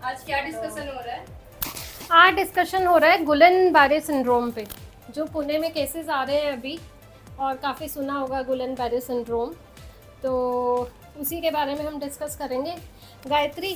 आज क्या डिस्कशन हो रहा है? आज डिस्कशन हो रहा है गुलन बारे सिंड्रोम पे, जो पुणे में केसेस आ रहे हैं अभी, और काफ़ी सुना होगा गुलन बारे सिंड्रोम। तो उसी के बारे में हम डिस्कस करेंगे। गायत्री,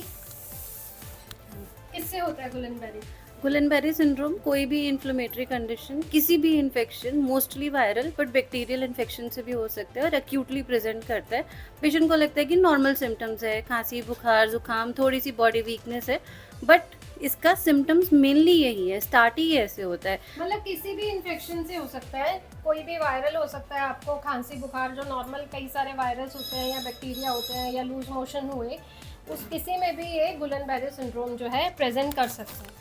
किससे होता है गुलन बारे? गुलेनबेरी सिंड्रोम कोई भी इन्फ्लेमेटरी कंडीशन, किसी भी infection, mostly viral but bacterial infection से भी हो सकता है और एक्यूटली प्रेजेंट करता है। पेशेंट को लगता है कि नॉर्मल सिम्टम्स है, खांसी, बुखार, जुकाम, थोड़ी सी बॉडी वीकनेस है, बट इसका सिम्टम्स मेनली यही है, स्टार्ट ही ऐसे होता है। मतलब किसी भी इन्फेक्शन से हो सकता है, कोई भी वायरल हो सकता है। आपको खांसी बुखार जो नॉर्मल कई सारे वायरस होते हैं या बैक्टीरिया होते हैं या लूज मोशन हुए, उस किसी में भी ये गुलन बारे सिंड्रोम जो है प्रेजेंट कर सकते हैं।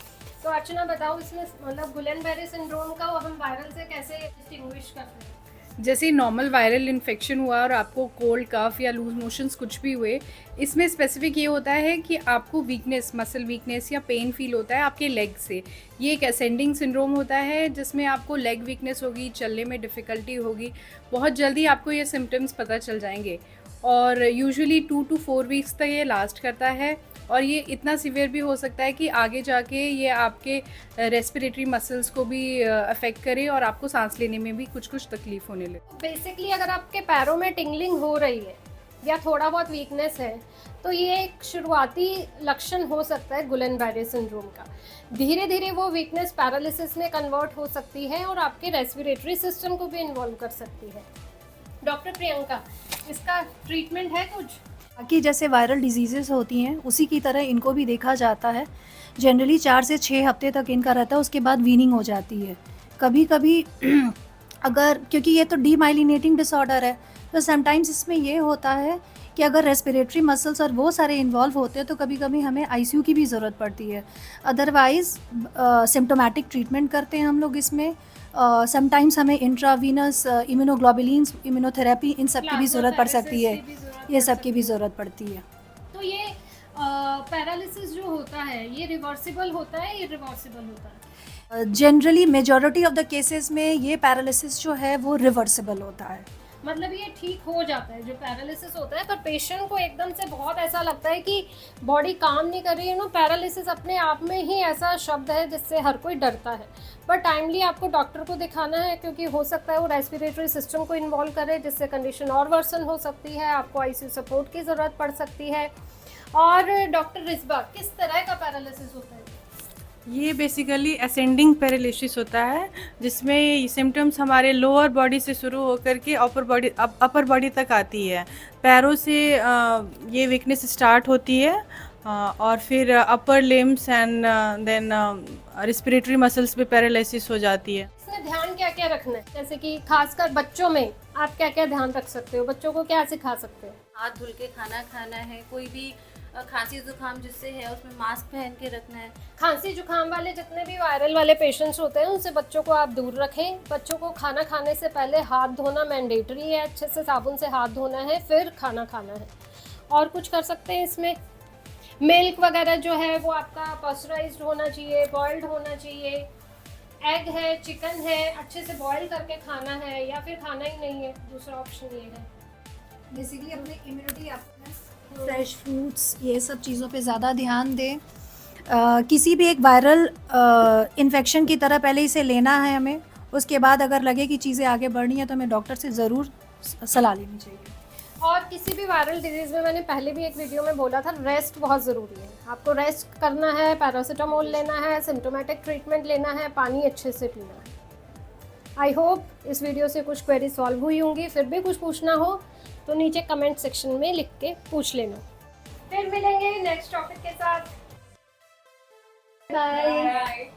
तो अर्चना बताओ, इसमें मतलब गुलन बारे सिंड्रोम का हम वायरल से कैसे डिस्टिंग्विश करते हैं? जैसे नॉर्मल वायरल इन्फेक्शन हुआ और आपको कोल्ड कफ या लूज मोशंस कुछ भी हुए, इसमें स्पेसिफिक ये होता है कि आपको वीकनेस, मसल वीकनेस या पेन फील होता है आपके लेग से। ये एक असेंडिंग सिंड्रोम होता है जिसमें आपको लेग वीकनेस होगी, चलने में डिफ़िकल्टी होगी। बहुत जल्दी आपको ये सिम्टम्स पता चल जाएंगे और यूजुअली 2 to 4 वीक्स तक ये लास्ट करता है और ये इतना सीवियर भी हो सकता है कि आगे जाके ये आपके रेस्पिरेटरी मसल्स को भी अफेक्ट करे और आपको सांस लेने में भी कुछ कुछ तकलीफ होने लगे। बेसिकली अगर आपके पैरों में टिंगलिंग हो रही है या थोड़ा बहुत वीकनेस है, तो ये एक शुरुआती लक्षण हो सकता है गुलन बारे सिंड्रोम का। धीरे धीरे वो वीकनेस पैरालिसिस में कन्वर्ट हो सकती है और आपके रेस्पिरेटरी सिस्टम को भी इन्वॉल्व कर सकती है। डॉक्टर प्रियंका, इसका ट्रीटमेंट है कुछ? बाकी जैसे वायरल डिजीज़ेस होती हैं उसी की तरह इनको भी देखा जाता है। जनरली 4 से 6 हफ्ते तक इनका रहता है, उसके बाद वीनिंग हो जाती है। कभी कभी अगर, क्योंकि ये तो डीमाइलिनेटिंग डिसऑर्डर है, तो समटाइम्स इसमें ये होता है कि अगर रेस्पिरेटरी मसल्स और वो सारे इन्वॉल्व होते हैं तो कभी कभी हमें आईसीयू की भी ज़रूरत पड़ती है। अदरवाइज़ सिम्टोमेटिक ट्रीटमेंट करते हैं हम लोग इसमें। समटाइम्स हमें इंट्रावीनस इम्यूनोग्लोबुलिन्स, इम्यूनोथेरेपी, इन सब की भी ज़रूरत पड़ सकती है। ये सब की भी ज़रूरत पड़ती है। तो ये पैरालिसिस जो होता है, ये रिवर्सिबल होता है, ये रिवर्सिबल होता है? Generally majority of the cases में ये पैरालिसिस जो है वो रिवर्सिबल होता है। मतलब ये ठीक हो जाता है जो पैरालिसिस होता है, पर पेशेंट को एकदम से बहुत ऐसा लगता है कि बॉडी काम नहीं कर रही है। पैरालिसिस अपने आप में ही ऐसा शब्द है जिससे हर कोई डरता है, पर टाइमली आपको डॉक्टर को दिखाना है, क्योंकि हो सकता है वो रेस्पिरेटरी सिस्टम को इन्वॉल्व करे, जिससे कंडीशन और वर्सन हो सकती है, आपको आईसीयू सपोर्ट की ज़रूरत पड़ सकती है। और डॉक्टर रिस्बा, किस तरह का पैरालिसिस होता है? ये बेसिकली असेंडिंग पैरालिसिस होता है, जिसमें सिम्टम्स हमारे लोअर बॉडी से शुरू होकर के अपर बॉडी तक आती है। पैरों से ये वीकनेस स्टार्ट होती है और फिर upper limbs and then respiratory muscles पे पैरालिसिस हो जाती है। इसमें ध्यान क्या क्या रखना है? जैसे कि खासकर बच्चों में आप क्या क्या ध्यान रख सकते हो? बच्चों को क्या सिखा सकते हो? हाथ धुल के खाना खाना है, कोई भी खांसी जुकाम जिससे है उसमें मास्क पहन के रखना है। खांसी जुकाम वाले जितने भी वायरल वाले पेशेंट्स होते हैं उनसे बच्चों को आप दूर रखें। बच्चों को खाना खाने से पहले हाथ धोना मैंडेटरी है, अच्छे से साबुन से हाथ धोना है, फिर खाना खाना है। और कुछ कर सकते हैं इसमें? मिल्क वगैरह जो है वो आपका पॉस्चराइज्ड होना चाहिए, बॉइल्ड होना चाहिए। एग है, चिकन है, अच्छे से बॉईल करके खाना है, या फिर खाना ही नहीं है, दूसरा ऑप्शन ये है। बेसिकली अपने इम्यूनिटी, अपने फ्रेश फ्रूट्स, ये सब चीज़ों पे ज़्यादा ध्यान दें। किसी भी एक वायरल इन्फेक्शन की तरह पहले इसे लेना है हमें, उसके बाद अगर लगे कि चीज़ें आगे बढ़नी है तो हमें डॉक्टर से ज़रूर सलाह लेनी चाहिए। और किसी भी वायरल डिजीज़ में, मैंने पहले भी एक वीडियो में बोला था, रेस्ट बहुत ज़रूरी है। आपको रेस्ट करना है, पैरासीटामोल लेना है, सिम्टोमेटिक ट्रीटमेंट लेना है, पानी अच्छे से पीना है। आई होप इस वीडियो से कुछ क्वेरी सॉल्व हुई होंगी। फिर भी कुछ पूछना हो तो नीचे कमेंट सेक्शन में लिख के पूछ लेना। फिर मिलेंगे नेक्स्ट टॉपिक के साथ। बाय।